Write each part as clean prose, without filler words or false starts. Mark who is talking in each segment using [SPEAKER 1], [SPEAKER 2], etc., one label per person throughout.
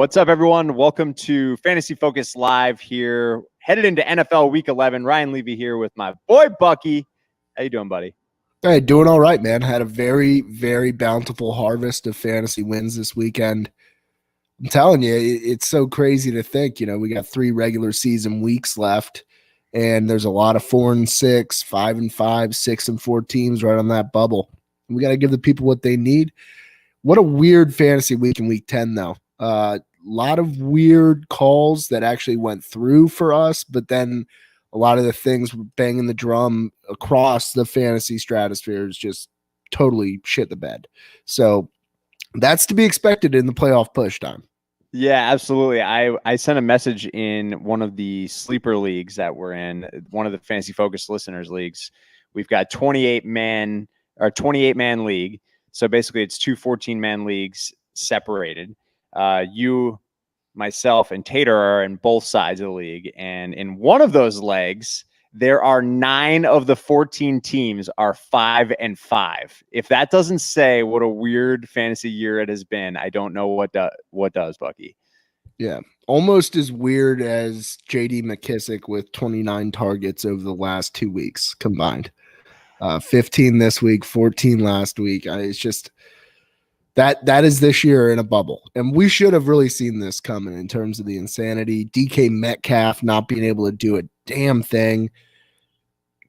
[SPEAKER 1] What's up, everyone? Welcome to Fantasy Focus Live here. Headed into NFL Week 11. Ryan Levy here with my boy, Bucky. How you doing, buddy?
[SPEAKER 2] Hey, doing all right, man. Had a very, very bountiful harvest of fantasy wins this weekend. I'm telling you, it's so crazy to think, we got 3 regular season weeks left, and there's a lot of 4-6, 5-5, 6-4 teams right on that bubble. We got to give the people what they need. What a weird fantasy week in week 10, though. A lot of weird calls that actually went through for us, but then a lot of the things banging the drum across the fantasy stratosphere is just totally shit the bed. So that's to be expected in the playoff push time.
[SPEAKER 1] Yeah, absolutely. I sent a message in one of the sleeper leagues that we're in, one of the Fantasy Focus listeners leagues. We've got 28-man league. So basically it's 2 14-man leagues separated. You, myself, and Tater are in both sides of the league. And in one of those legs, there are 9 of the 14 teams are 5-5. If that doesn't say what a weird fantasy year it has been, I don't know what does, Bucky.
[SPEAKER 2] Yeah, almost as weird as J.D. Mckissick with 29 targets over the last 2 weeks combined. 15 this week, 14 last week. It's just that is this year in a bubble. And we should have really seen this coming in terms of the insanity. DK Metcalf not being able to do a damn thing.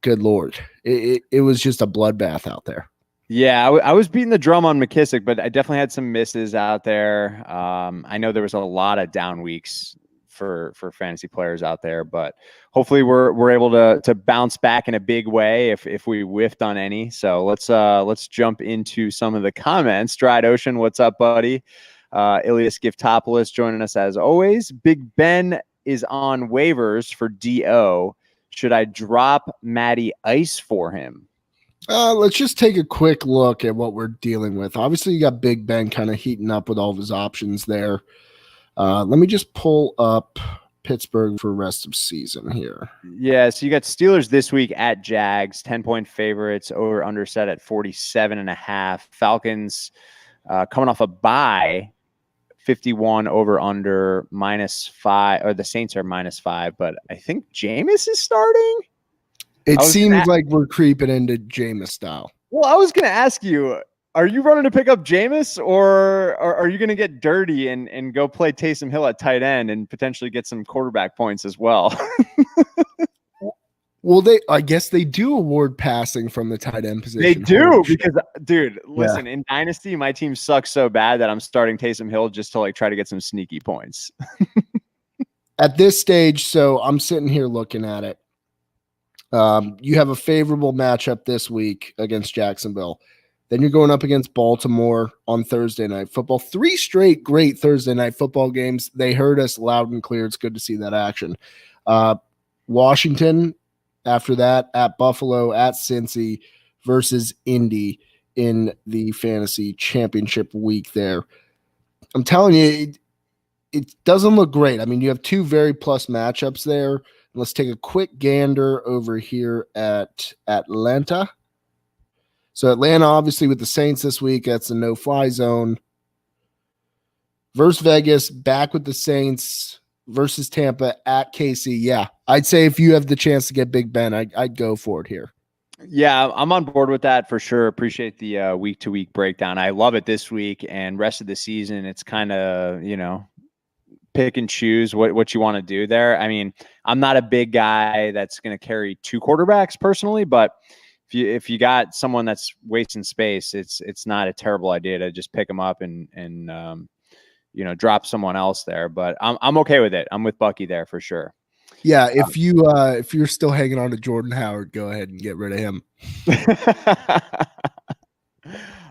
[SPEAKER 2] Good Lord. It was just a bloodbath out there.
[SPEAKER 1] Yeah, I was beating the drum on Mckissick, but I definitely had some misses out there. I know there was a lot of down weeks for fantasy players out there, but hopefully we're able to bounce back in a big way if we whiffed on any. So let's jump into some of the comments. Dried Ocean, what's up, buddy? Ilias Giftopoulos joining us as always. Big Ben is on waivers for DO. Should I drop Matty Ice for him?
[SPEAKER 2] Let's just take a quick look at what we're dealing with. Obviously, you got Big Ben kind of heating up with all of his options there. Let me just pull up Pittsburgh for rest of season here.
[SPEAKER 1] Yeah, so you got Steelers this week at Jags, 10-point favorites, over under set at 47.5. Falcons coming off a bye, 51 over under -5, or the Saints are -5, but I think Jameis is starting.
[SPEAKER 2] It seems like we're creeping into Jameis style.
[SPEAKER 1] Well, I was going to ask you, are you running to pick up Jameis, or are you going to get dirty and go play Taysom Hill at tight end and potentially get some quarterback points as well?
[SPEAKER 2] Well, I guess they do award passing from the tight end position.
[SPEAKER 1] They do, because, dude, listen, in Dynasty, my team sucks so bad that I'm starting Taysom Hill just to try to get some sneaky points.
[SPEAKER 2] At this stage, so I'm sitting here looking at it. You have a favorable matchup this week against Jacksonville. Then you're going up against Baltimore on Thursday Night Football. 3 straight great Thursday Night Football games. They heard us loud and clear. It's good to see that action. Washington, after that, at Buffalo, at Cincy versus Indy in the fantasy championship week there. I'm telling you, it doesn't look great. I mean, you have 2 very plus matchups there. Let's take a quick gander over here at Atlanta. So Atlanta, obviously, with the Saints this week, that's a no-fly zone. Versus Vegas, back with the Saints versus Tampa at KC. Yeah, I'd say if you have the chance to get Big Ben, I'd go for it here.
[SPEAKER 1] Yeah, I'm on board with that for sure. Appreciate the week-to-week breakdown. I love it this week and rest of the season. It's kind of, pick and choose what you want to do there. I mean, I'm not a big guy that's going to carry 2 quarterbacks personally, but if you got someone that's wasting space, it's not a terrible idea to just pick them up and drop someone else there. But I'm okay with it. I'm with Bucky there for sure.
[SPEAKER 2] Yeah, if you're still hanging on to Jordan Howard, go ahead and get rid of him.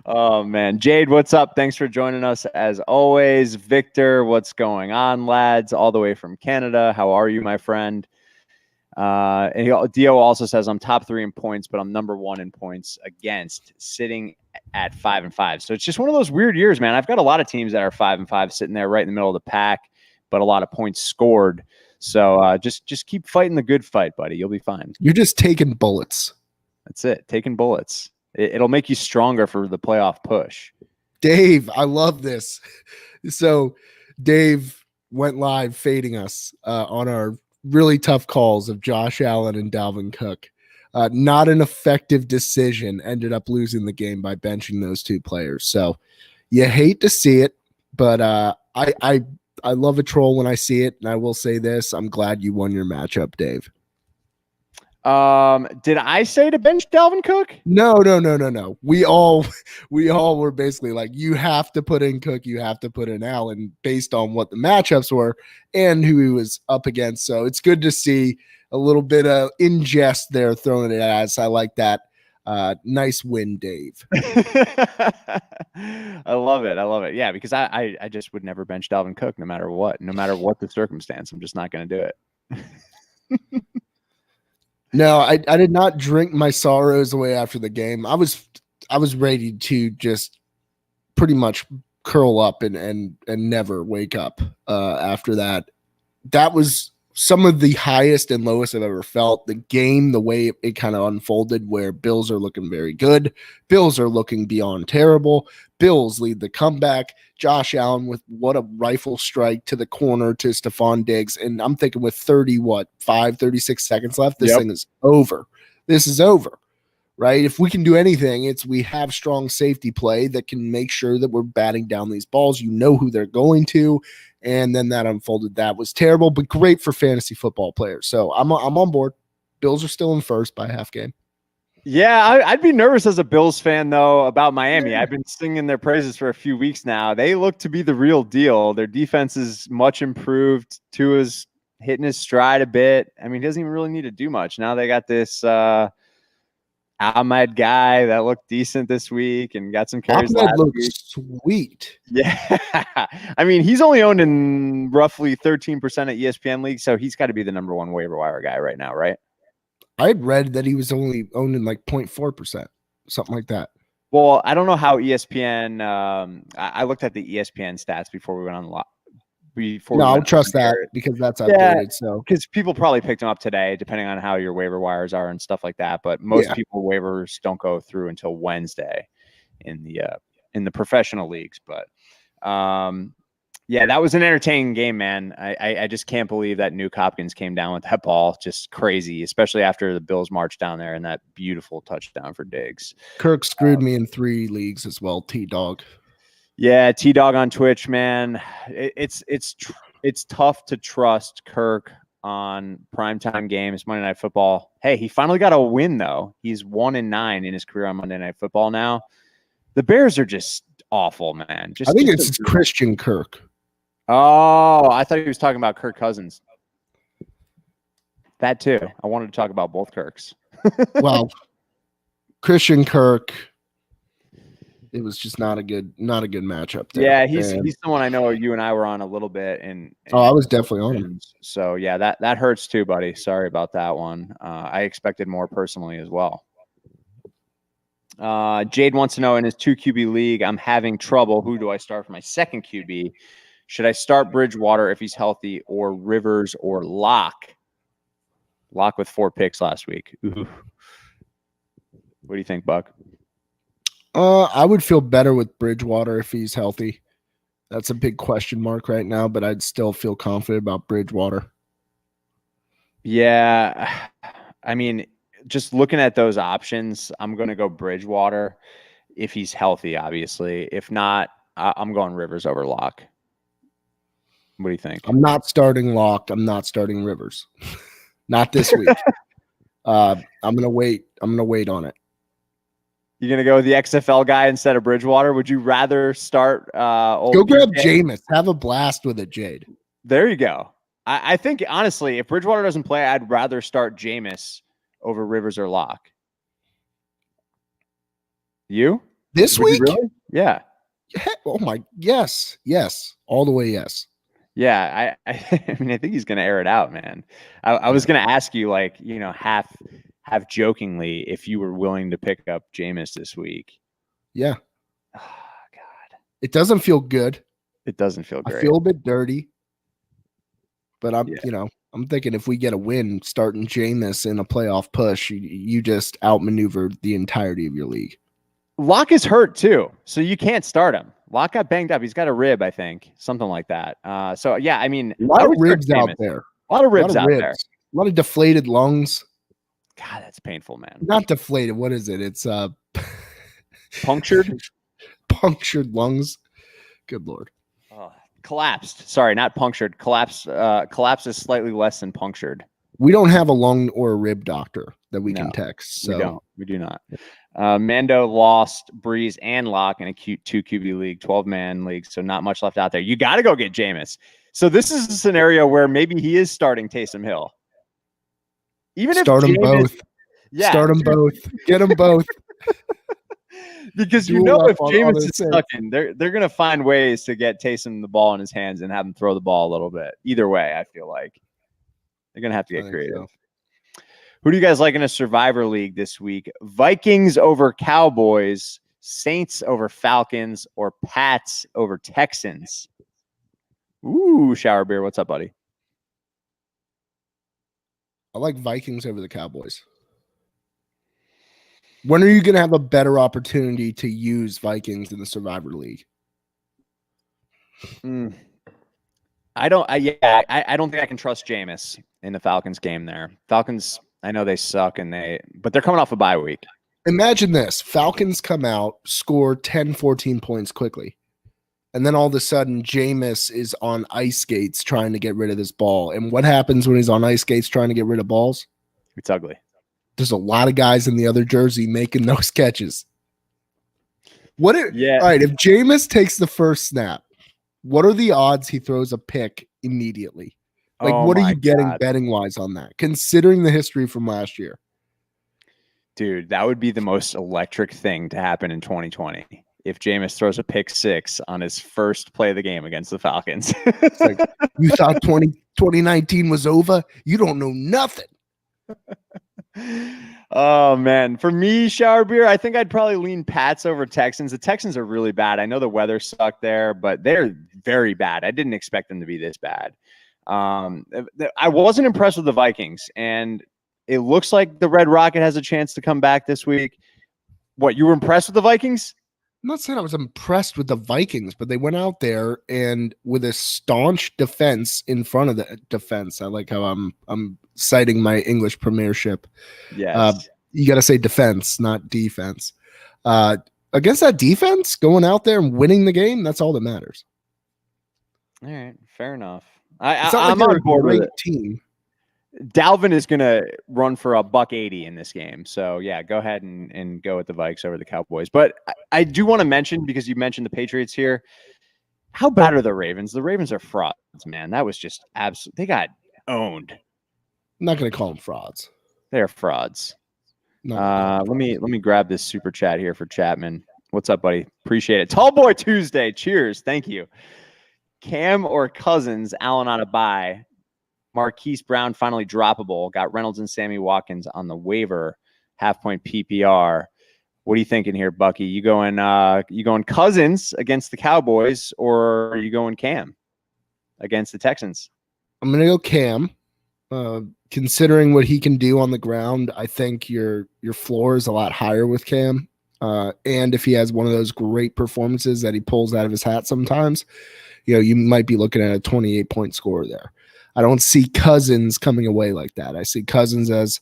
[SPEAKER 1] Oh, man. Jade, what's up? Thanks for joining us as always. Victor, what's going on, lads? All the way from Canada. How are you, my friend? And Dio also says, I'm top 3 in points, but I'm number 1 in points against, sitting at 5-5. So it's just one of those weird years, man. I've got a lot of teams that are 5-5 sitting there right in the middle of the pack, but a lot of points scored. So just keep fighting the good fight, buddy. You'll be fine.
[SPEAKER 2] You're just taking bullets.
[SPEAKER 1] That's it. Taking bullets. It'll make you stronger for the playoff push.
[SPEAKER 2] Dave, I love this. So Dave went live fading us on our really tough calls of Josh Allen and Dalvin Cook. Not an effective decision. Ended up losing the game by benching those two players. So you hate to see it, but I love a troll when I see it. And I will say this: I'm glad you won your matchup, Dave.
[SPEAKER 1] Did I say to bench Dalvin Cook?
[SPEAKER 2] No. We all were basically like, you have to put in Cook, you have to put in Allen based on what the matchups were and who he was up against. So it's good to see a little bit of ingest there throwing it as. I like that. Nice win, Dave.
[SPEAKER 1] I love it. Yeah, because I just would never bench Dalvin Cook no matter what the circumstance. I'm just not going to do it.
[SPEAKER 2] No, I did not drink my sorrows away after the game. I was ready to just pretty much curl up and never wake up after that. That was some of the highest and lowest I've ever felt. The game, the way it kind of unfolded, where Bills are looking very good, Bills are looking beyond terrible. Bills lead the comeback. Josh Allen with what a rifle strike to the corner to Stephon Diggs. And I'm thinking with 36 seconds left, this thing is over. This is over, right? If we can do anything, it's we have strong safety play that can make sure that we're batting down these balls. You know who they're going to. And then that unfolded. That was terrible, but great for fantasy football players. So I'm on board. Bills are still in first by half game.
[SPEAKER 1] Yeah, I'd be nervous as a Bills fan, though, about Miami. Yeah. I've been singing their praises for a few weeks now. They look to be the real deal. Their defense is much improved. Tua's hitting his stride a bit. I mean, he doesn't even really need to do much. Now they got this Ahmed guy that looked decent this week and got some carries.
[SPEAKER 2] Ahmed looks sweet.
[SPEAKER 1] Yeah. I mean, he's only owned in roughly 13% at ESPN League, so he's got to be the number one waiver wire guy right now, right?
[SPEAKER 2] I had read that he was only owned in like 0.4%, something like that.
[SPEAKER 1] Well, I don't know how ESPN. I looked at the ESPN stats before we went on.
[SPEAKER 2] I'll trust that because that's updated. Yeah, so
[SPEAKER 1] because people probably picked him up today, depending on how your waiver wires are and stuff like that. But most people waivers don't go through until Wednesday in the professional leagues. But yeah, that was an entertaining game, man. I just can't believe that Nuke Hopkins came down with that ball. Just crazy, especially after the Bills marched down there and that beautiful touchdown for Diggs.
[SPEAKER 2] Kirk screwed me in 3 leagues as well, T-Dog.
[SPEAKER 1] Yeah, T-Dog on Twitch, man. It's tough to trust Kirk on primetime games, Monday Night Football. Hey, he finally got a win, though. He's 1-9 in his career on Monday Night Football now. The Bears are just awful, man.
[SPEAKER 2] I think it's Christian Kirk.
[SPEAKER 1] Oh, I thought he was talking about Kirk Cousins. That too. I wanted to talk about both Kirks.
[SPEAKER 2] Well, Christian Kirk, it was just not a good matchup there.
[SPEAKER 1] Yeah, he's someone I know you and I were on a little bit. And
[SPEAKER 2] I was definitely on him.
[SPEAKER 1] So yeah, that hurts too, buddy. Sorry about that one. I expected more personally as well. Jade wants to know, in his 2 QB league, I'm having trouble. Who do I start for my second QB? Should I start Bridgewater if he's healthy, or Rivers, or Locke? Locke with 4 picks last week. Ooh. What do you think, Buck?
[SPEAKER 2] I would feel better with Bridgewater if he's healthy. That's a big question mark right now, but I'd still feel confident about Bridgewater.
[SPEAKER 1] Yeah. I mean, just looking at those options, I'm going to go Bridgewater if he's healthy, obviously. If not, I'm going Rivers over Locke. What do you think?
[SPEAKER 2] I'm not starting Locke. I'm not starting Rivers. Not this week. I'm gonna wait. I'm gonna wait on it.
[SPEAKER 1] You're gonna go with the XFL guy instead of Bridgewater? Would you rather start?
[SPEAKER 2] Go grab Jameis. Have a blast with it, Jade.
[SPEAKER 1] There you go. I think honestly, if Bridgewater doesn't play, I'd rather start Jameis over Rivers or Locke. You
[SPEAKER 2] this week?
[SPEAKER 1] Really? Yeah.
[SPEAKER 2] Oh my. Yes. All the way. Yes.
[SPEAKER 1] Yeah, I mean, I think he's going to air it out, man. I was going to ask you, like, half jokingly, if you were willing to pick up Jameis this week.
[SPEAKER 2] Yeah.
[SPEAKER 1] Oh, God.
[SPEAKER 2] It doesn't feel good.
[SPEAKER 1] It doesn't feel great.
[SPEAKER 2] I feel a bit dirty. But I'm thinking if we get a win starting Jameis in a playoff push, you just outmaneuvered the entirety of your league.
[SPEAKER 1] Locke is hurt, too, so you can't start him. Lock got banged up. He's got a rib, I think, something like that. So yeah, I mean,
[SPEAKER 2] A lot
[SPEAKER 1] I
[SPEAKER 2] of
[SPEAKER 1] would start
[SPEAKER 2] ribs out
[SPEAKER 1] Jameis.
[SPEAKER 2] there.
[SPEAKER 1] A lot of ribs out there.
[SPEAKER 2] A lot of deflated lungs.
[SPEAKER 1] God, that's painful, man.
[SPEAKER 2] Not deflated. What is it? It's
[SPEAKER 1] punctured.
[SPEAKER 2] Punctured lungs. Good Lord.
[SPEAKER 1] Collapsed. Sorry, not punctured. Collapsed. Collapse is slightly less than punctured.
[SPEAKER 2] We don't have a lung or a rib doctor that we can text. So
[SPEAKER 1] we do not. Mando lost Breeze and Locke in a 2 QB league, 12-man league. So not much left out there. You got to go get Jameis. So this is a scenario where maybe he is starting Taysom Hill. Even
[SPEAKER 2] start
[SPEAKER 1] if
[SPEAKER 2] them both.
[SPEAKER 1] Yeah,
[SPEAKER 2] start them both. Get them both.
[SPEAKER 1] Because you know if Jameis is sucking, they're going to find ways to get Taysom the ball in his hands and have him throw the ball a little bit. Either way, I feel like they're going to have to get creative. So. Who do you guys like in a Survivor League this week? Vikings over Cowboys, Saints over Falcons, or Pats over Texans? Ooh, Shower Beer, what's up, buddy?
[SPEAKER 2] I like Vikings over the Cowboys. When are you going to have a better opportunity to use Vikings in the Survivor League?
[SPEAKER 1] I don't think I can trust Jameis in the Falcons game there. Falcons, I know they suck but they're coming off a bye week.
[SPEAKER 2] Imagine this. Falcons come out, score 10, 14 points quickly. And then all of a sudden, Jameis is on ice skates trying to get rid of this ball. And what happens when he's on ice skates trying to get rid of balls?
[SPEAKER 1] It's ugly.
[SPEAKER 2] There's a lot of guys in the other jersey making those catches. All right, if Jameis takes the first snap, what are the odds he throws a pick immediately? Like, what are you getting betting-wise on that, considering the history from last year?
[SPEAKER 1] Dude, that would be the most electric thing to happen in 2020 if Jameis throws a pick six on his first play of the game against the Falcons.
[SPEAKER 2] It's like, you thought 2019 was over? You don't know nothing.
[SPEAKER 1] Oh man, for me, Shower Beer, I think I'd probably lean Pats over Texans. The Texans are really bad. I know the weather sucked there, but they're very bad. I didn't expect them to be this bad. I wasn't impressed with the Vikings, and it looks like the Red Rocket has a chance to come back this week. What, you were impressed with the Vikings?
[SPEAKER 2] I'm not saying I was impressed with the Vikings, but they went out there and with a staunch defense in front of the defense. I like how I'm citing my English premiership.
[SPEAKER 1] Yes.
[SPEAKER 2] You got to say defense, not defense. Against that defense, going out there and winning the game, that's all that matters.
[SPEAKER 1] All right, fair enough.
[SPEAKER 2] I'm on board with it. Team.
[SPEAKER 1] Dalvin is going to run for $180 in this game. So, yeah, go ahead and go with the Vikes over the Cowboys. But I do want to mention, because you mentioned the Patriots here, how bad are the Ravens? The Ravens are frauds, man. That was just absolute. They got owned.
[SPEAKER 2] I'm not going to call them frauds.
[SPEAKER 1] They're frauds. Let me grab this super chat here for Chapman. What's up, buddy? Appreciate it. Tall Boy Tuesday. Cheers. Thank you. Cam or Cousins, Allen on a bye. Marquise Brown finally droppable. Got Reynolds and Sammy Watkins on the waiver. Half-point PPR. What are you thinking here, Bucky? You going Cousins against the Cowboys, or are you going Cam against the Texans?
[SPEAKER 2] I'm going to go Cam. Considering what he can do on the ground, I think your floor is a lot higher with Cam. And if he has one of those great performances that he pulls out of his hat sometimes, you might be looking at a 28-point score there. I don't see Cousins coming away like that. I see Cousins as,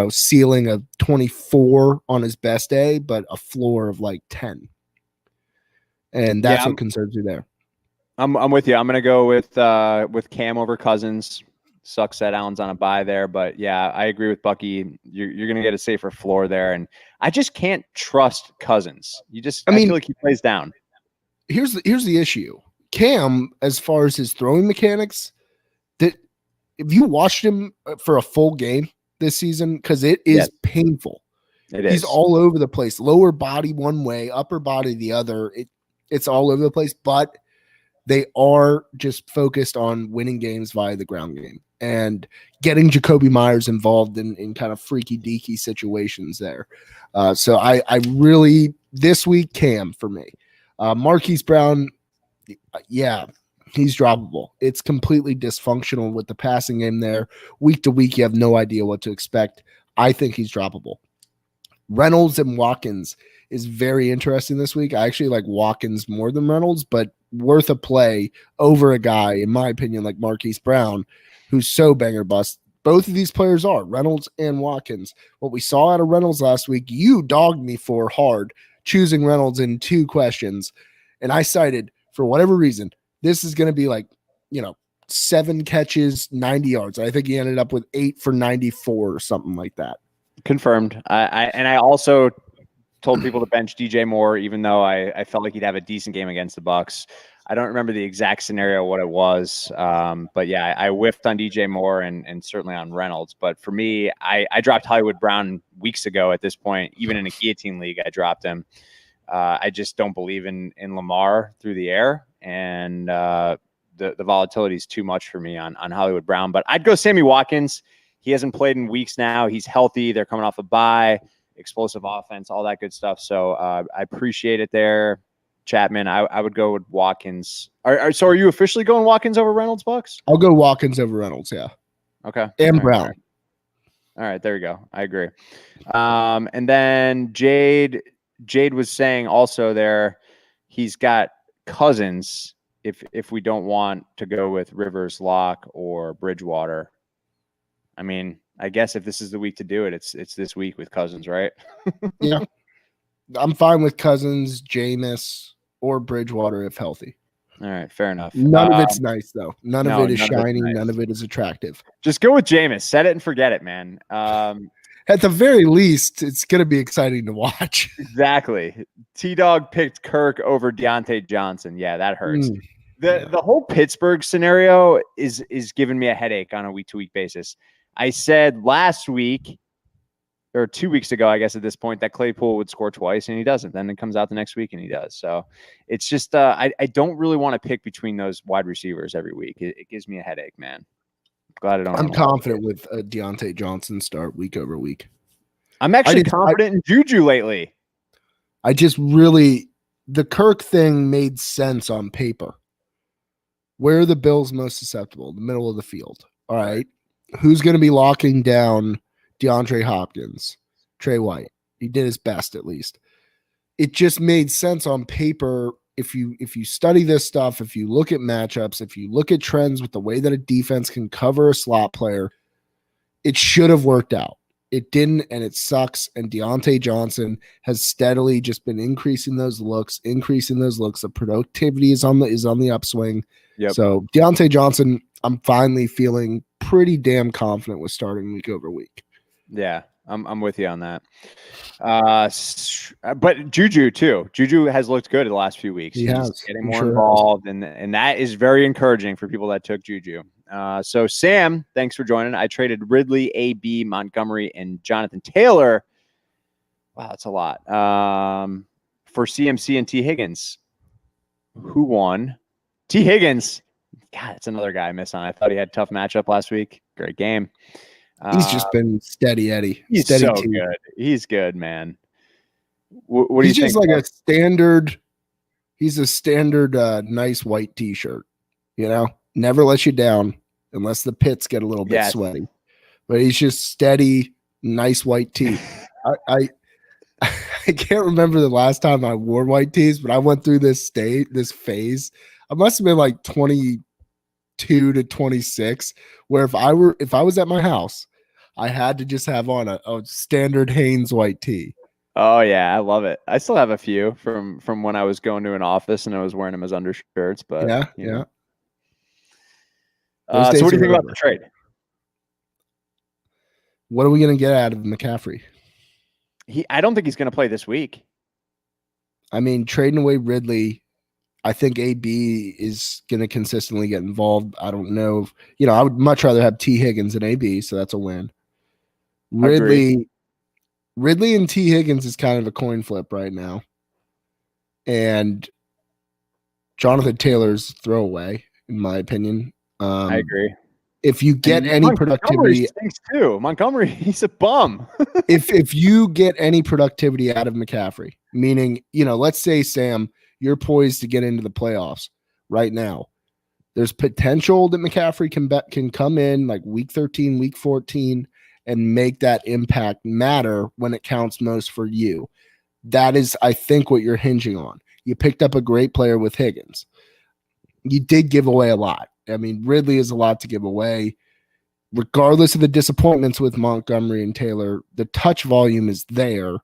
[SPEAKER 2] ceiling of 24 on his best day, but a floor of like 10. And that's what concerns you there.
[SPEAKER 1] I'm with you. I'm going to go with Cam over Cousins. Sucks that Allen's on a bye there, but yeah, I agree with Bucky. You're going to get a safer floor there, and I just can't trust Cousins. I feel like he plays down.
[SPEAKER 2] Here's the issue. Cam, as far as his throwing mechanics, that if you watched him for a full game this season, because it is painful. He's all over the place. Lower body one way, upper body the other. It's all over the place, but they are just focused on winning games via the ground game and getting Jacoby Myers involved in kind of freaky deaky situations there. So I really, this week, Cam for me. Marquise Brown, he's droppable. It's completely dysfunctional with the passing game there. Week to week, you have no idea what to expect. I think he's droppable. Reynolds and Watkins, is very interesting this week. I actually like Watkins more than Reynolds, but worth a play over a guy, in my opinion, like Marquise Brown, who's so banger bust. Both of these players are Reynolds and Watkins. What we saw out of Reynolds last week, you dogged me for hard choosing Reynolds in 2 questions. And I cited, for whatever reason, this is going to be like, 7 catches, 90 yards. I think he ended up with 8 for 94 or something like that.
[SPEAKER 1] Confirmed. I also told people to bench DJ Moore, even though I felt like he'd have a decent game against the Bucks. I don't remember the exact scenario, what it was. But yeah, I whiffed on DJ Moore and certainly on Reynolds. But for me, I dropped Hollywood Brown weeks ago at this point. Even in a guillotine league, I dropped him. I just don't believe in Lamar through the air. And the volatility is too much for me on Hollywood Brown. But I'd go Sammy Watkins. He hasn't played in weeks now. He's healthy. They're coming off a bye, explosive offense, all that good stuff. So I appreciate it there. Chapman, I would go with Watkins. So are you officially going Watkins over Reynolds, Bucks?
[SPEAKER 2] I'll go Watkins over Reynolds, yeah.
[SPEAKER 1] Okay.
[SPEAKER 2] And Brown.
[SPEAKER 1] All right, there you go. I agree. And then Jade was saying also there, he's got Cousins if we don't want to go with Rivers, Locke, or Bridgewater. I mean, I guess if this is the week to do it, it's this week with Cousins, right?
[SPEAKER 2] Yeah. I'm fine with Cousins, Jameis, or Bridgewater if healthy.
[SPEAKER 1] All right, fair enough.
[SPEAKER 2] None of it's nice, though. None of it is shiny. Nice. None of it is attractive.
[SPEAKER 1] Just go with Jameis. Set it and forget it, man.
[SPEAKER 2] At the very least, it's going to be exciting to watch.
[SPEAKER 1] Exactly. T-Dog picked Kirk over Deontay Johnson. Yeah, that hurts. The whole Pittsburgh scenario is giving me a headache on a week-to-week basis. I said last week, or 2 weeks ago, I guess at this point, that Claypool would score twice, and he doesn't. Then it comes out the next week, and he does. So it's just I don't really want to pick between those wide receivers every week. It gives me a headache, man. Glad I don't.
[SPEAKER 2] I'm confident with a Deontay Johnson start week over week.
[SPEAKER 1] I'm actually confident in Juju lately.
[SPEAKER 2] I just really – the Kirk thing made sense on paper. Where are the Bills most susceptible? The middle of the field. All right. Who's going to be locking down DeAndre Hopkins? Trey White. He did his best, at least. It just made sense on paper. If you study this stuff, if you look at matchups, if you look at trends with the way that a defense can cover a slot player, it should have worked out. It didn't, and it sucks. And Deontay Johnson has steadily just been increasing those looks. The productivity is on the upswing.
[SPEAKER 1] Yep.
[SPEAKER 2] So Deontay Johnson, I'm finally feeling pretty damn confident with starting week over week.
[SPEAKER 1] Yeah, I'm with you on that. But Juju too. Juju has looked good in the last few weeks.
[SPEAKER 2] He's
[SPEAKER 1] getting more involved, and that is very encouraging for people that took Juju. So Sam, thanks for joining. I traded Ridley, AB, Montgomery, and Jonathan Taylor. Wow, that's a lot. For CMC and T. Higgins. Who won? T. Higgins. God, it's another guy I miss on. I thought he had a tough matchup last week. Great game.
[SPEAKER 2] He's just been steady Eddie.
[SPEAKER 1] He's
[SPEAKER 2] steady
[SPEAKER 1] so good. He's good, man. What do you think?
[SPEAKER 2] He's just like a standard. He's a standard nice white T-shirt. Never lets you down unless the pits get a little bit sweaty. But he's just steady, nice white tee. I can't remember the last time I wore white tees, but I went through this phase. I must have been like 22 to 26, where if I was at my house, I had to just have on a standard Hanes white tee.
[SPEAKER 1] Oh yeah, I love it. I still have a few from when I was going to an office and I was wearing them as undershirts. But
[SPEAKER 2] yeah.
[SPEAKER 1] So what do you think about the trade?
[SPEAKER 2] What are we going to get out of McCaffrey?
[SPEAKER 1] I don't think he's going to play this week.
[SPEAKER 2] I mean, trading away Ridley, I think AB is going to consistently get involved. I don't know. I would much rather have T. Higgins than AB, so that's a win. Ridley and T. Higgins is kind of a coin flip right now. And Jonathan Taylor's throwaway, in my opinion.
[SPEAKER 1] I agree.
[SPEAKER 2] If you get any productivity,
[SPEAKER 1] too. Montgomery, he's a bum.
[SPEAKER 2] if you get any productivity out of McCaffrey, meaning, let's say, Sam, you're poised to get into the playoffs right now. There's potential that McCaffrey can come in like week 13, week 14, and make that impact matter when it counts most for you. That is, I think, what you're hinging on. You picked up a great player with Higgins. You did give away a lot. I mean, Ridley is a lot to give away. Regardless of the disappointments with Montgomery and Taylor, the touch volume is there,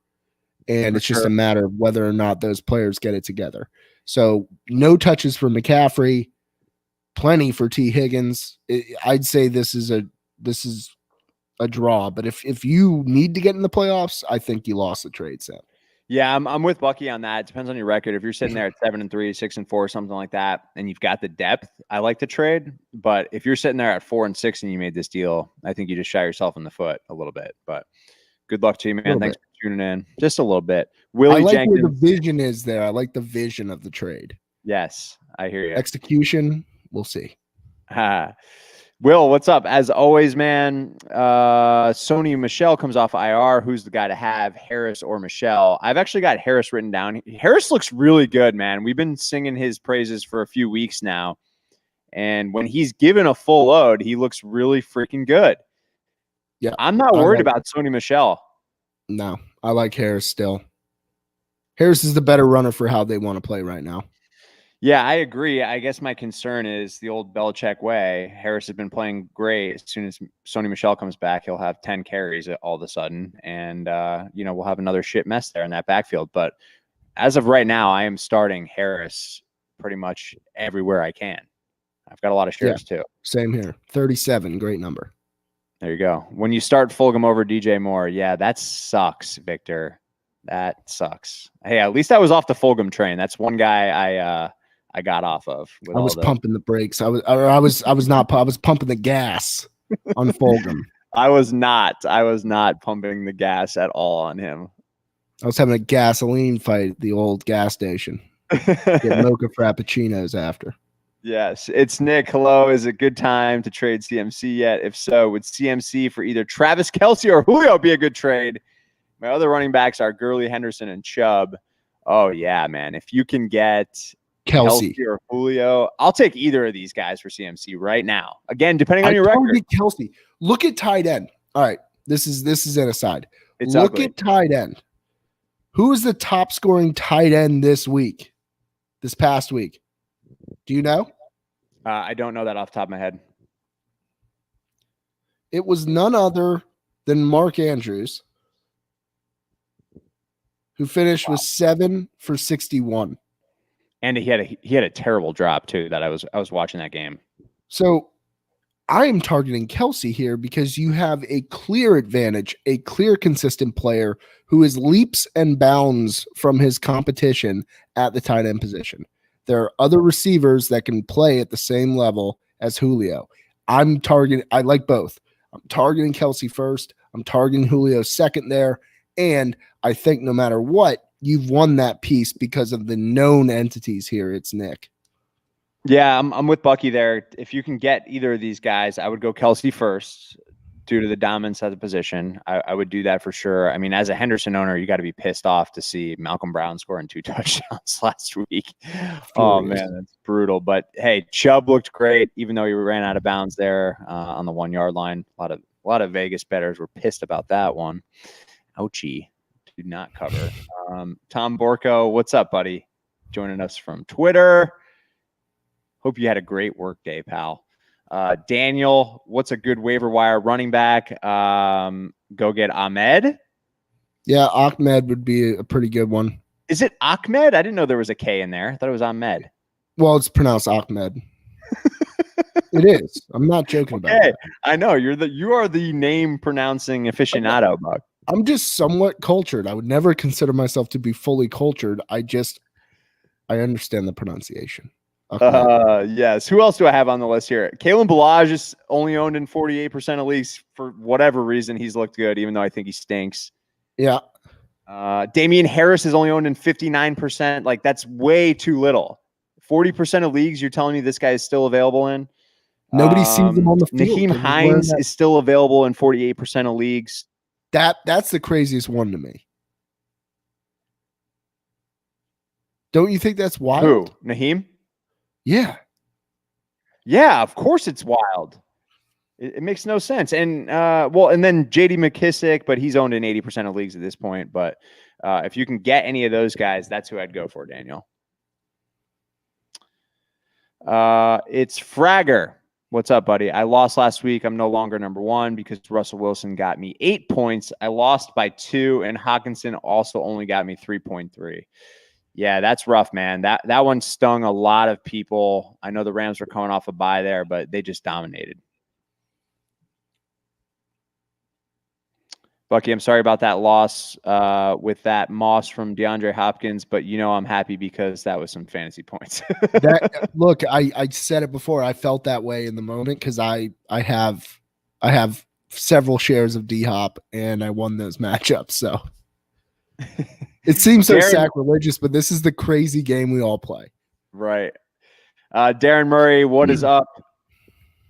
[SPEAKER 2] and it's just a matter of whether or not those players get it together. So no touches for McCaffrey, plenty for T. Higgins. I'd say this is a draw, but if you need to get in the playoffs, I think you lost the trade set.
[SPEAKER 1] Yeah, I'm with Bucky on that. It depends on your record. If you're sitting there at 7-3, 6-4, something like that, and you've got the depth, I like to trade. But if you're sitting there at 4-6 and you made this deal, I think you just shot yourself in the foot a little bit. But good luck to you, man. Thanks for tuning in. Just a little bit. Willie
[SPEAKER 2] I like
[SPEAKER 1] Jenkins.
[SPEAKER 2] where the vision is there. I like the vision of the trade.
[SPEAKER 1] Yes, I hear you.
[SPEAKER 2] Execution, we'll see.
[SPEAKER 1] Will, what's up? As always, man, Sony Michelle comes off IR. Who's the guy to have, Harris or Michelle? I've actually got Harris written down. Harris looks really good, man. We've been singing his praises for a few weeks now. And when he's given a full load, he looks really freaking good.
[SPEAKER 2] Yeah,
[SPEAKER 1] I'm not worried about Sony Michelle.
[SPEAKER 2] No, I like Harris still. Harris is the better runner for how they want to play right now.
[SPEAKER 1] Yeah, I agree. I guess my concern is the old Belichick way. Harris has been playing great. As soon as Sony Michelle comes back, he'll have 10 carries all of a sudden. And, we'll have another shit mess there in that backfield. But as of right now, I am starting Harris pretty much everywhere I can. I've got a lot of shares too.
[SPEAKER 2] Same here. 37, great number.
[SPEAKER 1] There you go. When you start Fulgham over DJ Moore, yeah, that sucks, Victor. That sucks. Hey, at least I was off the Fulgham train. That's one guy I got off of.
[SPEAKER 2] I was pumping the brakes. I was pumping the gas on Fulgham.
[SPEAKER 1] I was not pumping the gas at all on him.
[SPEAKER 2] I was having a gasoline fight at the old gas station. Get mocha frappuccinos after.
[SPEAKER 1] Yes, it's Nick. Hello. Is it a good time to trade CMC yet? If so, would CMC for either Travis Kelce or Julio be a good trade? My other running backs are Gurley, Henderson, and Chubb. Oh, yeah, man. If you can get Kelce or Julio, I'll take either of these guys for CMC right now. Again, depending on your record.
[SPEAKER 2] Kelce. Look at tight end. All right, this is an aside.
[SPEAKER 1] It's
[SPEAKER 2] Look
[SPEAKER 1] ugly.
[SPEAKER 2] At tight end. Who is the top scoring tight end this past week? Do you know?
[SPEAKER 1] I don't know that off the top of my head.
[SPEAKER 2] It was none other than Mark Andrews, who finished with 7 for 61.
[SPEAKER 1] And he had a terrible drop too. That I was watching that game.
[SPEAKER 2] So I am targeting Kelce here because you have a clear advantage, a clear consistent player who is leaps and bounds from his competition at the tight end position. There are other receivers that can play at the same level as Julio. I like both. I'm targeting Kelce first. I'm targeting Julio second there. And I think no matter what, you've won that piece because of the known entities here. It's Nick.
[SPEAKER 1] Yeah, I'm with Bucky there. If you can get either of these guys, I would go Kelce first due to the dominance of the position. I would do that for sure. I mean, as a Henderson owner, you got to be pissed off to see Malcolm Brown scoring 2 touchdowns last week. Oh, man, that's brutal. But, hey, Chubb looked great, even though he ran out of bounds there on the 1 yard line. A lot of Vegas bettors were pissed about that one. Ouchie. Do not cover. Tom Borco, what's up, buddy? Joining us from Twitter. Hope you had a great work day, pal. Daniel, what's a good waiver wire running back? Go get Ahmed.
[SPEAKER 2] Yeah, Ahmed would be a pretty good one.
[SPEAKER 1] Is it Ahmed? I didn't know there was a K in there. I thought it was Ahmed.
[SPEAKER 2] Well, it's pronounced Ahmed. It is. I'm not joking about that.
[SPEAKER 1] I know you are the name pronouncing aficionado, Buck.
[SPEAKER 2] I'm just somewhat cultured. I would never consider myself to be fully cultured. I understand the pronunciation.
[SPEAKER 1] Yes. Who else do I have on the list here? Caitlyn Bellage is only owned in 48% of leagues for whatever reason. He's looked good, even though I think he stinks.
[SPEAKER 2] Yeah.
[SPEAKER 1] Damian Harris is only owned in 59%. Like, that's way too little. 40% of leagues, you're telling me this guy is still available in?
[SPEAKER 2] Nobody sees him on the field.
[SPEAKER 1] Naheem Hines is still available in 48% of leagues.
[SPEAKER 2] That's the craziest one to me. Don't you think that's wild?
[SPEAKER 1] Who? Naheem?
[SPEAKER 2] Yeah.
[SPEAKER 1] Yeah, of course it's wild. It makes no sense. And and then JD McKissick, but he's owned in 80% of leagues at this point. But if you can get any of those guys, that's who I'd go for, Daniel. It's Fragger. What's up, buddy? I lost last week. I'm no longer number one because Russell Wilson got me 8 points. I lost by 2, and Hawkinson also only got me 3.3. Yeah, that's rough, man. That one stung a lot of people. I know the Rams were coming off a bye there, but they just dominated. Bucky, I'm sorry about that loss with that moss from DeAndre Hopkins, but I'm happy because that was some fantasy points.
[SPEAKER 2] Look, I said it before. I felt that way in the moment because I have several shares of D-Hop and I won those matchups. So it seems so sacrilegious, but this is the crazy game we all play.
[SPEAKER 1] Right. Darren Murray, what is up?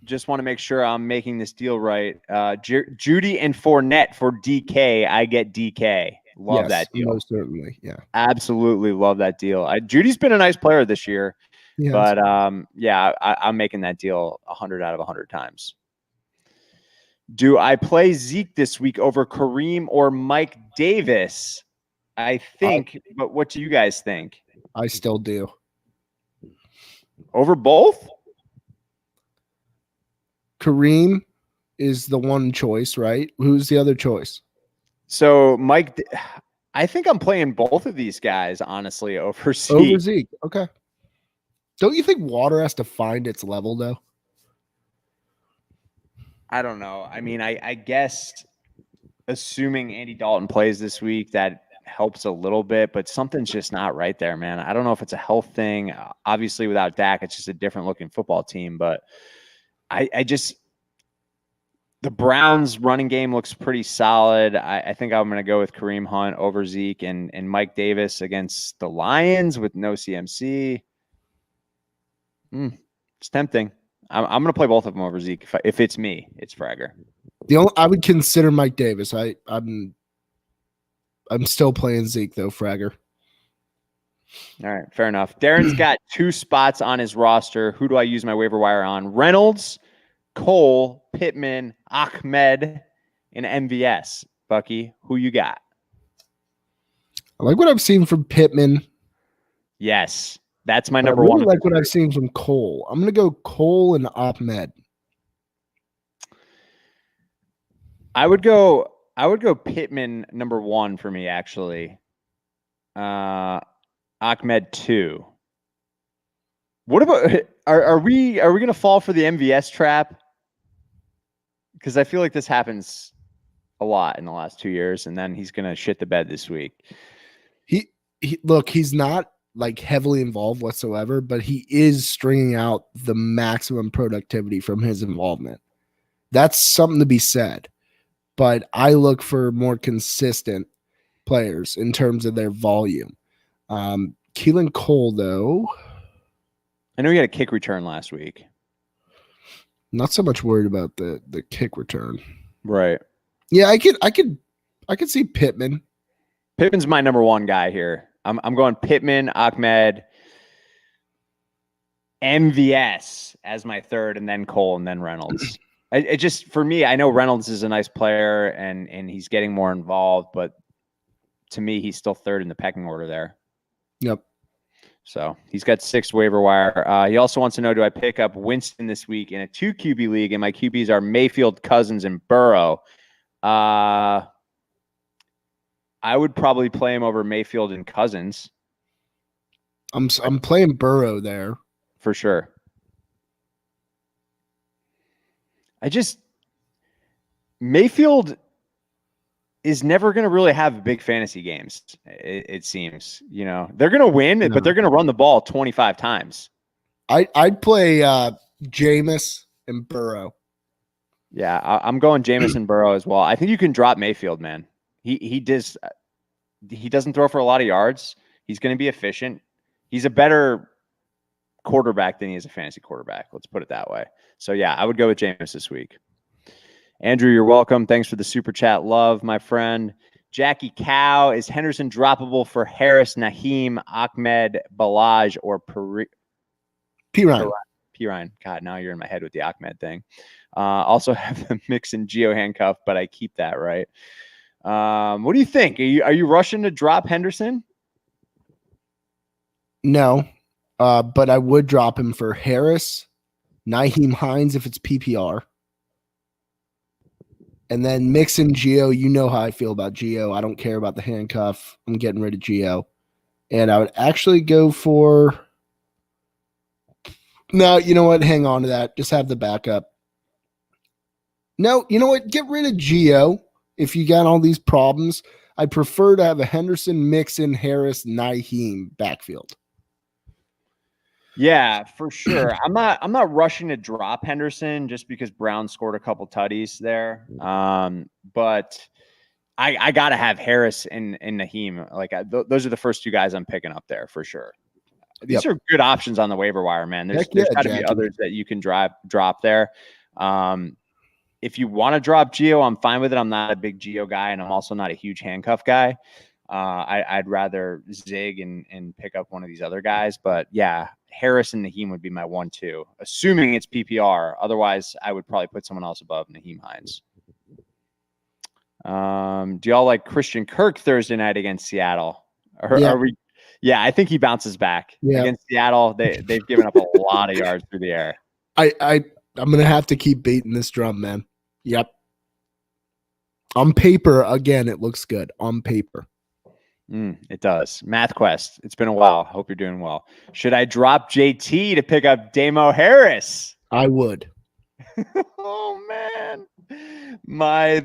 [SPEAKER 1] Just want to make sure I'm making this deal right. Judy and Fournette for DK. I get DK. Love that deal.
[SPEAKER 2] Most certainly. Yeah.
[SPEAKER 1] Absolutely love that deal. Judy's been a nice player this year, but I'm making that deal 100 out of 100 times. Do I play Zeke this week over Kareem or Mike Davis? I think, but what do you guys think?
[SPEAKER 2] I still do.
[SPEAKER 1] Over both?
[SPEAKER 2] Kareem is the one choice, right? Who's the other choice?
[SPEAKER 1] So Mike, I think I'm playing both of these guys, honestly, over Zeke.
[SPEAKER 2] Over Zeke. Okay. Don't you think water has to find its level, though?
[SPEAKER 1] I don't know. I mean, I guess assuming Andy Dalton plays this week, that helps a little bit, but something's just not right there, man. I don't know if it's a health thing. Obviously, without Dak, it's just a different looking football team, but I just the Browns running game looks pretty solid. I think I'm going to go with Kareem Hunt over Zeke and Mike Davis against the Lions with no CMC. It's tempting. I'm going to play both of them over Zeke. If it's me, it's Fragger.
[SPEAKER 2] I would consider Mike Davis. I'm still playing Zeke though, Fragger.
[SPEAKER 1] All right, fair enough. Darren's got 2 spots on his roster. Who do I use my waiver wire on? Reynolds, Cole, Pittman, Ahmed, and MVS. Bucky, who you got?
[SPEAKER 2] I like what I've seen from Pittman.
[SPEAKER 1] Yes, that's my number one.
[SPEAKER 2] I like what I've seen from Cole. I'm going to go Cole and Ahmed.
[SPEAKER 1] I would go Pittman number 1 for me, actually. Ahmed 2. What about are we going to fall for the MVS trap? Because I feel like this happens a lot in the last 2 years, and then he's going to shit the bed this week.
[SPEAKER 2] He's not like heavily involved whatsoever, but he is stringing out the maximum productivity from his involvement. That's something to be said. But I look for more consistent players in terms of their volume. Keelan Cole, though,
[SPEAKER 1] I know he had a kick return last week.
[SPEAKER 2] Not so much worried about the kick return.
[SPEAKER 1] Right.
[SPEAKER 2] Yeah, I could see Pittman.
[SPEAKER 1] Pittman's my number 1 guy here. I'm going Pittman, Ahmed, MVS as my 3rd, and then Cole, and then Reynolds. It just, for me, I know Reynolds is a nice player and he's getting more involved, but to me, he's still 3rd in the pecking order there.
[SPEAKER 2] Yep.
[SPEAKER 1] So he's got 6 waiver wire. He also wants to know, do I pick up Winston this week in a 2 QB league? And my QBs are Mayfield, Cousins, and Burrow. I would probably play him over Mayfield and Cousins.
[SPEAKER 2] I'm playing Burrow there.
[SPEAKER 1] For sure. Mayfield is never going to really have big fantasy games. It seems, they're going to win, but they're going to run the ball 25 times.
[SPEAKER 2] I'd play Jameis and Burrow.
[SPEAKER 1] Yeah, I'm going Jameis and Burrow as well. I think you can drop Mayfield, man. He doesn't throw for a lot of yards. He's going to be efficient. He's a better quarterback than he is a fantasy quarterback. Let's put it that way. So yeah, I would go with Jameis this week. Andrew, you're welcome. Thanks for the super chat. Love, my friend. Jackie Cow, is Henderson droppable for Harris, Naheem, Ahmed, Bellage, or P. Ryan? Pirine. God, now you're in my head with the Ahmed thing. Also have the Mixon Geo handcuff, but I keep that, right? What do you think? Are you rushing to drop Henderson?
[SPEAKER 2] No, but I would drop him for Harris, Nyheim Hines if it's PPR. And then Mixon Geo, you know how I feel about Geo. I don't care about the handcuff. I'm getting rid of Geo. And I would actually go for... No, you know what? Hang on to that. Just have the backup. No, you know what? Get rid of Geo if you got all these problems. I prefer to have a Henderson, Mixon, Harris, Nyheim backfield.
[SPEAKER 1] Yeah, for sure. I'm not rushing to drop Henderson just because Brown scored a couple tutties there. But I gotta have Harris and Nyheim. Like those are the first two guys I'm picking up there for sure. These are good options on the waiver wire, man. There's got to be others that you can drop there. If you want to drop Geo, I'm fine with it. I'm not a big Geo guy, and I'm also not a huge handcuff guy. I'd rather zig and pick up one of these other guys. But yeah, Harris and Nyheim would be my 1-2, assuming it's PPR. Otherwise, I would probably put someone else above Nyheim Hines. Do y'all like Christian Kirk Thursday night against Seattle? Are we? Yeah, I think he bounces back against Seattle. They've given up a lot of yards through the air.
[SPEAKER 2] I'm gonna have to keep beating this drum, man. Yep. On paper, again, it looks good. On paper.
[SPEAKER 1] It does. Math Quest. It's been a while. Hope you're doing well. Should I drop JT to pick up Damian Harris?
[SPEAKER 2] I would.
[SPEAKER 1] Oh man.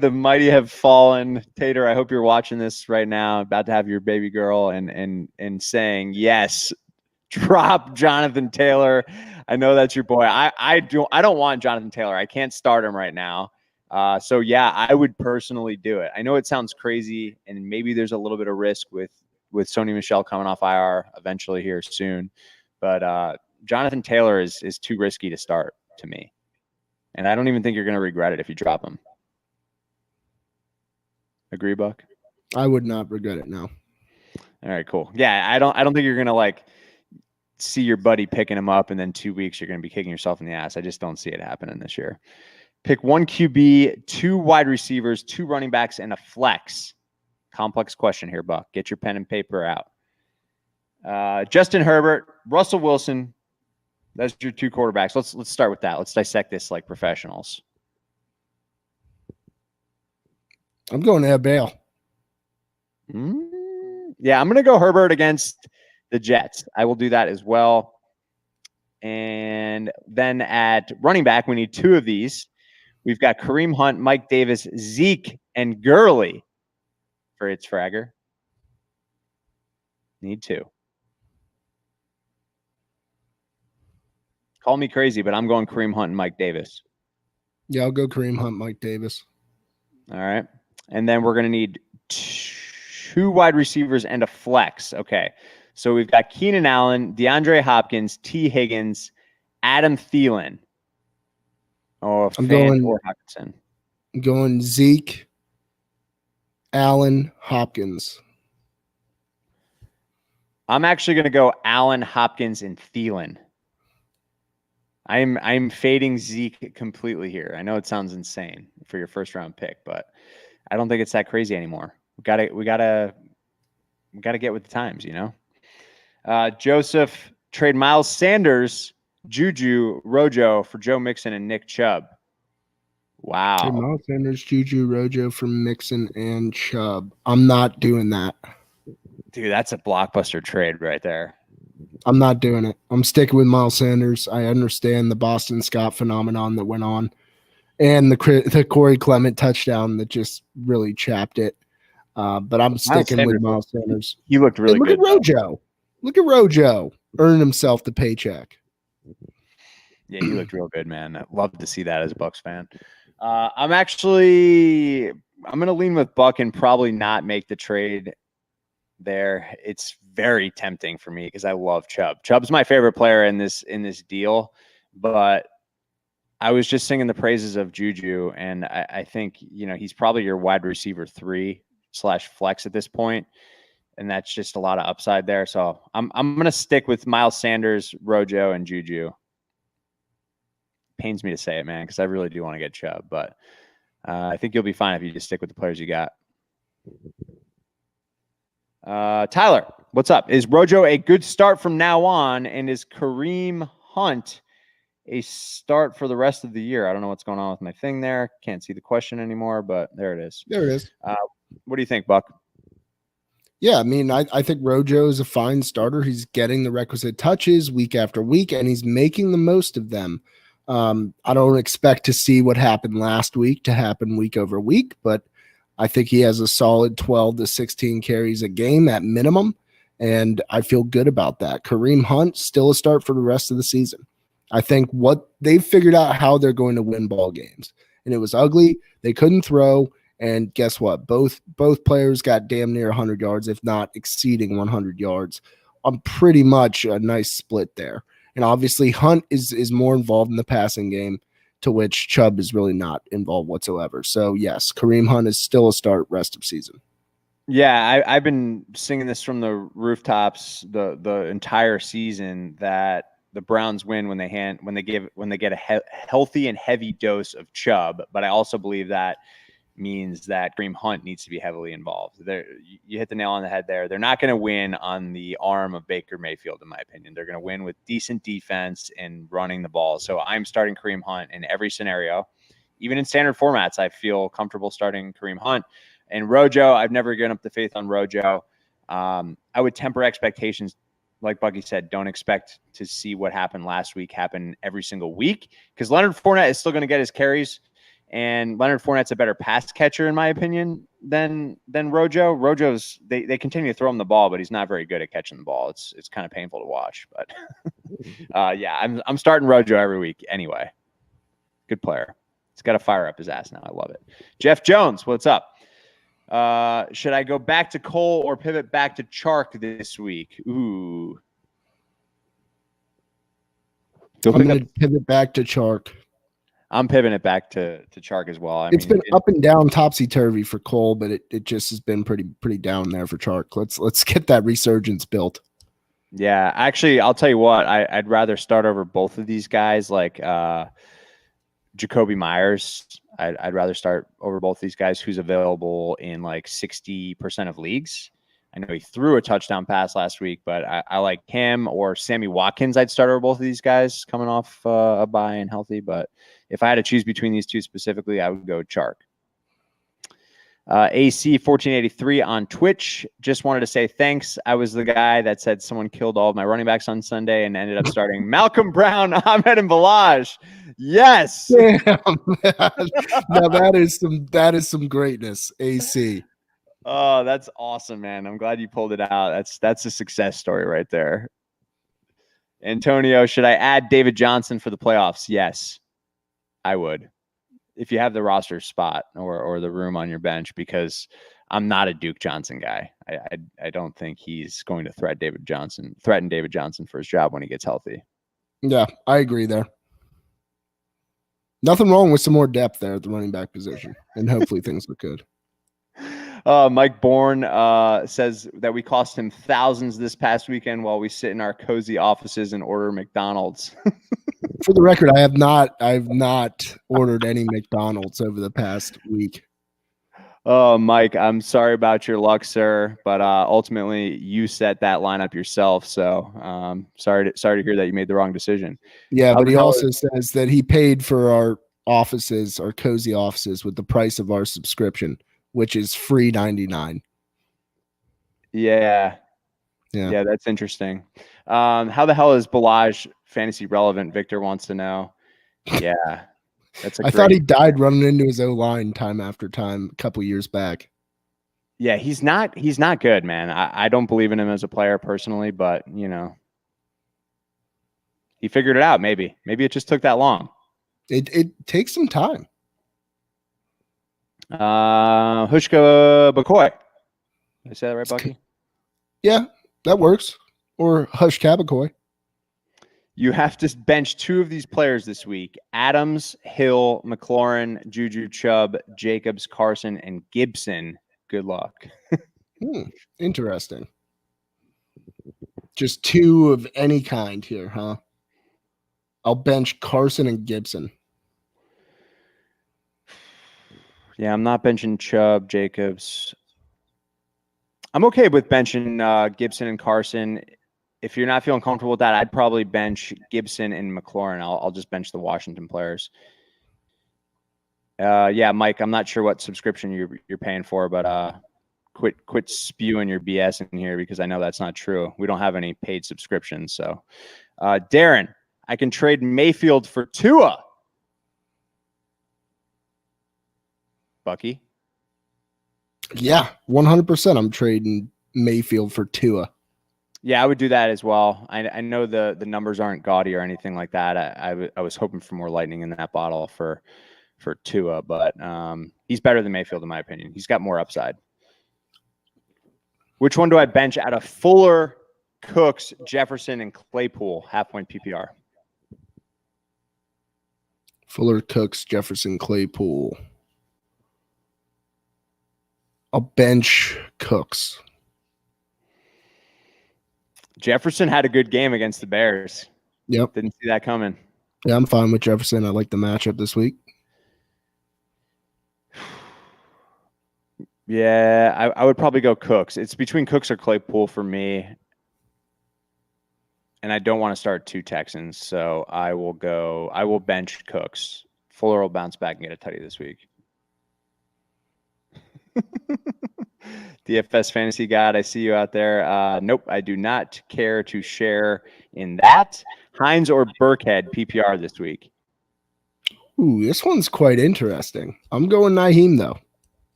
[SPEAKER 1] The mighty have fallen. Tater, I hope you're watching this right now. About to have your baby girl and saying yes. Drop Jonathan Taylor. I know that's your boy. I don't want Jonathan Taylor. I can't start him right now. So yeah, I would personally do it. I know it sounds crazy, and maybe there's a little bit of risk with Sony Michelle coming off IR eventually here soon, but Jonathan Taylor is too risky to start to me, and I don't even think you're going to regret it if you drop him. Agree, Buck?
[SPEAKER 2] I would not regret it. No.
[SPEAKER 1] All right, cool. Yeah, I don't think you're going to like see your buddy picking him up, and then 2 weeks you're going to be kicking yourself in the ass. I just don't see it happening this year. Pick 1 QB, 2 wide receivers, 2 running backs, and a flex. Complex question here, Buck. Get your pen and paper out. Justin Herbert, Russell Wilson. That's your 2 quarterbacks. Let's start with that. Let's dissect this like professionals.
[SPEAKER 2] I'm going to have Bale.
[SPEAKER 1] Yeah, I'm going to go Herbert against the Jets. I will do that as well. And then at running back, we need 2 of these. We've got Kareem Hunt, Mike Davis, Zeke, and Gurley for its Fragger. Need 2. Call me crazy, but I'm going Kareem Hunt and Mike Davis.
[SPEAKER 2] Yeah, I'll go Kareem Hunt, Mike Davis.
[SPEAKER 1] All right. And then we're going to need 2 wide receivers and a flex. Okay. So we've got Keenan Allen, DeAndre Hopkins, T. Higgins, Adam Thielen. Oh,
[SPEAKER 2] I'm going
[SPEAKER 1] Hawkinson.
[SPEAKER 2] I'm going Zeke, Allen, Hopkins.
[SPEAKER 1] I'm actually going to go Allen, Hopkins, and Thielen. I'm fading Zeke completely here. I know it sounds insane for your first round pick, but I don't think it's that crazy anymore. We gotta get with the times, you know. Joseph, trade Miles Sanders, Juju, Rojo for Joe Mixon and Nick Chubb. Wow.
[SPEAKER 2] Trade Miles Sanders, Juju, Rojo for Mixon and Chubb. I'm not doing that.
[SPEAKER 1] Dude, that's a blockbuster trade right there.
[SPEAKER 2] I'm not doing it. I'm sticking with Miles Sanders. I understand the Boston Scott phenomenon that went on and the Corey Clement touchdown that just really chapped it. But I'm sticking with Miles Sanders.
[SPEAKER 1] He looked really good.
[SPEAKER 2] Look at Rojo. Look at Rojo earning himself the paycheck.
[SPEAKER 1] Yeah, he looked real good, man. I'd love to see that as a Bucs fan. I'm going to lean with Buck and probably not make the trade there. It's very tempting for me because I love Chubb. Chubb's my favorite player in this deal, but I was just singing the praises of Juju, and I think, you know, he's probably your wide receiver 3/flex at this point, and that's just a lot of upside there. So I'm going to stick with Miles Sanders, Rojo, and Juju. pains me to say it, man, because I really do want to get Chubb. But I think you'll be fine if you just stick with the players you got. Tyler, what's up? Is Rojo a good start from now on? And is Kareem Hunt a start for the rest of the year? I don't know what's going on with my thing there. Can't see the question anymore, but there it is.
[SPEAKER 2] There it is.
[SPEAKER 1] What do you think, Buck?
[SPEAKER 2] Yeah, I mean, I think Rojo is a fine starter. He's getting the requisite touches week after week, and he's making the most of them. I don't expect to see what happened last week to happen week over week, but I think he has a solid 12 to 16 carries a game at minimum, and I feel good about that. Kareem Hunt, still a start for the rest of the season. I think what they've figured out how they're going to win ball games, and it was ugly. They couldn't throw, and guess what? Both players got damn near 100 yards, if not exceeding 100 yards. On pretty much a nice split there. And obviously Hunt is more involved in the passing game, to which Chubb is really not involved whatsoever. So yes, Kareem Hunt is still a start rest of season.
[SPEAKER 1] Yeah, I've been singing this from the rooftops the entire season that the Browns win when they get a healthy and heavy dose of Chubb. But I also believe that means that Kareem Hunt needs to be heavily involved. You hit the nail on the head there. They're not going to win on the arm of Baker Mayfield, in my opinion. They're going to win with decent defense and running the ball. So I'm starting Kareem Hunt in every scenario. Even in standard formats, I feel comfortable starting Kareem Hunt. And Rojo, I've never given up the faith on Rojo. I would temper expectations. Like Bucky said, don't expect to see what happened last week happen every single week, because Leonard Fournette is still going to get his carries. And Leonard Fournette's a better pass catcher, in my opinion, than Rojo. Rojo's they continue to throw him the ball, but he's not very good at catching the ball. It's kind of painful to watch. But yeah, I'm starting Rojo every week anyway. Good player. He's got to fire up his ass now. I love it. Jeff Jones, what's up? Should I go back to Cole or pivot back to Chark this week? Ooh.
[SPEAKER 2] I'm going to pivot back to Chark.
[SPEAKER 1] I'm pivoting it back to Chark as well.
[SPEAKER 2] It's been up and down, topsy-turvy for Cole, but it just has been pretty down there for Chark. Let's get that resurgence built.
[SPEAKER 1] Yeah, actually, I'll tell you what. I'd rather start over both of these guys, like Jacoby Myers. I'd rather start over both these guys, who's available in like 60% of leagues. I know he threw a touchdown pass last week, but I like him or Sammy Watkins. I'd start over both of these guys coming off a bye and healthy. But if I had to choose between these two specifically, I would go Chark. AC1483 on Twitch. Just wanted to say thanks. I was the guy that said someone killed all of my running backs on Sunday and ended up starting Malcolm Brown, Ahmed, and Bellage. Yes.
[SPEAKER 2] Damn, now that is some greatness, AC.
[SPEAKER 1] Oh, that's awesome, man. I'm glad you pulled it out. That's a success story right there. Antonio, should I add David Johnson for the playoffs? Yes, I would. If you have the roster spot or the room on your bench, because I'm not a Duke Johnson guy. I don't think he's going to threaten David Johnson for his job when he gets healthy.
[SPEAKER 2] Yeah, I agree there. Nothing wrong with some more depth there at the running back position, and hopefully things look good.
[SPEAKER 1] Mike Bourne says that we cost him thousands this past weekend while we sit in our cozy offices and order McDonald's.
[SPEAKER 2] For the record, I've not ordered any McDonald's over the past week.
[SPEAKER 1] Oh, Mike, I'm sorry about your luck, sir, but ultimately you set that lineup yourself. So sorry to hear that you made the wrong decision.
[SPEAKER 2] Yeah, but he also says that he paid for our offices, our cozy offices, with the price of our subscription, which is free $99.
[SPEAKER 1] Yeah, that's interesting. How the hell is Bellage fantasy relevant? Victor wants to know. Yeah,
[SPEAKER 2] I thought he died running into his O-line time after time a couple years back.
[SPEAKER 1] Yeah, he's not good, man. I don't believe in him as a player personally, but you know, he figured it out. Maybe it just took that long.
[SPEAKER 2] It takes some time.
[SPEAKER 1] Hushka Bakoy. Did I say that right, Bucky?
[SPEAKER 2] Yeah, that works. Or Hush Cabacoy.
[SPEAKER 1] You have to bench two of these players this week: Adams, Hill, McLaurin, Juju, Chubb, Jacobs, Carson, and Gibson. Good luck.
[SPEAKER 2] Interesting. Just two of any kind here, huh? I'll bench Carson and Gibson.
[SPEAKER 1] Yeah, I'm not benching Chubb, Jacobs. I'm okay with benching Gibson and Carson. If you're not feeling comfortable with that, I'd probably bench Gibson and McLaurin. I'll just bench the Washington players. Yeah, Mike, I'm not sure what subscription you're paying for, but quit spewing your BS in here because I know that's not true. We don't have any paid subscriptions. So, Darren, I can trade Mayfield for Tua. Bucky?
[SPEAKER 2] Yeah, 100%. I'm trading Mayfield for Tua.
[SPEAKER 1] Yeah, I would do that as well. I know the numbers aren't gaudy or anything like that. I was hoping for more lightning in that bottle for Tua, but he's better than Mayfield in my opinion. He's got more upside. Which one do I bench out of Fuller, Cooks, Jefferson, and Claypool half-point PPR?
[SPEAKER 2] Fuller, Cooks, Jefferson, Claypool. I'll bench Cooks.
[SPEAKER 1] Jefferson had a good game against the Bears.
[SPEAKER 2] Yep.
[SPEAKER 1] Didn't see that coming.
[SPEAKER 2] Yeah, I'm fine with Jefferson. I like the matchup this week.
[SPEAKER 1] Yeah, I would probably go Cooks. It's between Cooks or Claypool for me. And I don't want to start two Texans, so I will bench Cooks. Fuller will bounce back and get a tutty this week. DFS Fantasy God, I see you out there. Nope, I do not care to share in that. Hines or Burkhead PPR this week?
[SPEAKER 2] Ooh, this one's quite interesting. I'm going Naheem, though.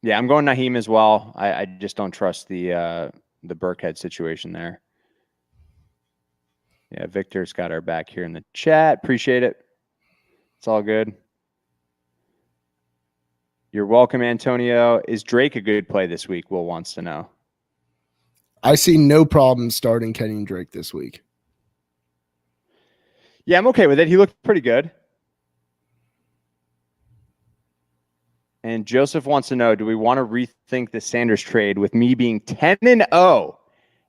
[SPEAKER 1] Yeah, I'm going Naheem as well. I just don't trust the Burkhead situation there. Yeah, Victor's got our back here in the chat. Appreciate it. It's all good. You're welcome, Antonio. Is Drake a good play this week? Will wants to know.
[SPEAKER 2] I see no problem starting Kenyon Drake this week.
[SPEAKER 1] Yeah, I'm okay with it. He looked pretty good. And Joseph wants to know, do we want to rethink the Sanders trade with me being 10-0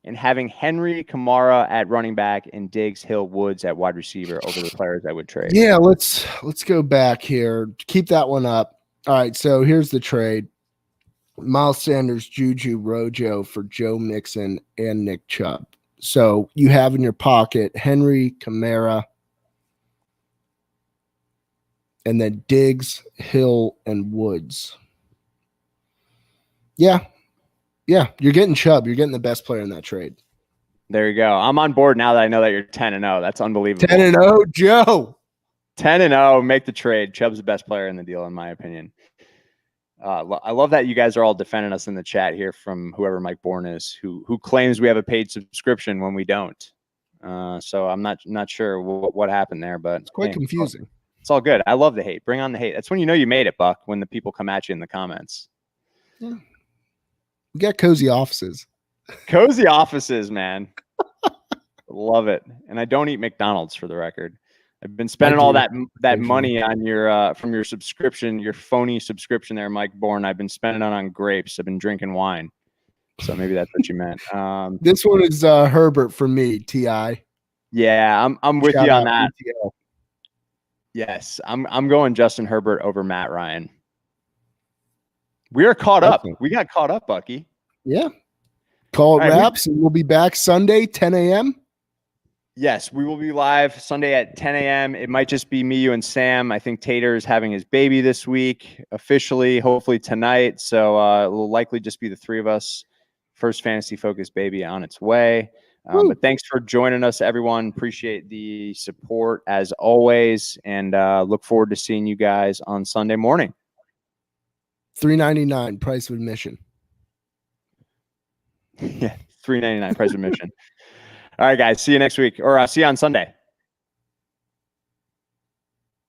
[SPEAKER 1] and having Henry, Kamara at running back and Diggs, Hill, Woods at wide receiver over the players I would trade?
[SPEAKER 2] Yeah, let's go back here. Keep that one up. All right, so here's the trade. Miles Sanders, Juju, Rojo for Joe Mixon and Nick Chubb. So you have in your pocket Henry, Kamara, and then Diggs, Hill, and Woods. Yeah. Yeah, you're getting Chubb. You're getting the best player in that trade.
[SPEAKER 1] There you go. I'm on board now that I know that you're 10-0. That's unbelievable.
[SPEAKER 2] 10-0, Joe.
[SPEAKER 1] 10-0, make the trade. Chubb's the best player in the deal, in my opinion. I love that you guys are all defending us in the chat here from whoever Mike Bourne is, who claims we have a paid subscription when we don't. So I'm not sure what happened there, but
[SPEAKER 2] it's quite confusing.
[SPEAKER 1] It's all good. I love the hate. Bring on the hate. That's when you know you made it, Buck, when the people come at you in the comments.
[SPEAKER 2] Yeah. We got cozy offices.
[SPEAKER 1] Cozy offices, man. Love it. And I don't eat McDonald's, for the record. I've been spending all that money on your from your subscription, your phony subscription there, Mike Bourne. I've been spending it on grapes. I've been drinking wine. So maybe that's what you meant.
[SPEAKER 2] This one is Herbert for me, T.I.
[SPEAKER 1] Yeah, I'm with
[SPEAKER 2] Shout
[SPEAKER 1] you on
[SPEAKER 2] out
[SPEAKER 1] that.
[SPEAKER 2] ETL.
[SPEAKER 1] Yes, I'm going Justin Herbert over Matt Ryan. We are caught up. We got caught up, Bucky.
[SPEAKER 2] Yeah. Call it
[SPEAKER 1] All right,
[SPEAKER 2] wraps, and we'll be back Sunday, 10 a.m.
[SPEAKER 1] Yes, we will be live Sunday at 10 a.m. It might just be me, you, and Sam. I think Tater is having his baby this week, officially, hopefully tonight. So it will likely just be the three of us. First fantasy-focused baby on its way. But thanks for joining us, everyone. Appreciate the support, as always, and look forward to seeing you guys on Sunday morning.
[SPEAKER 2] $3.99 price of admission.
[SPEAKER 1] Yeah, $3.99 price of admission. All right, guys. See you next week, or see you on Sunday.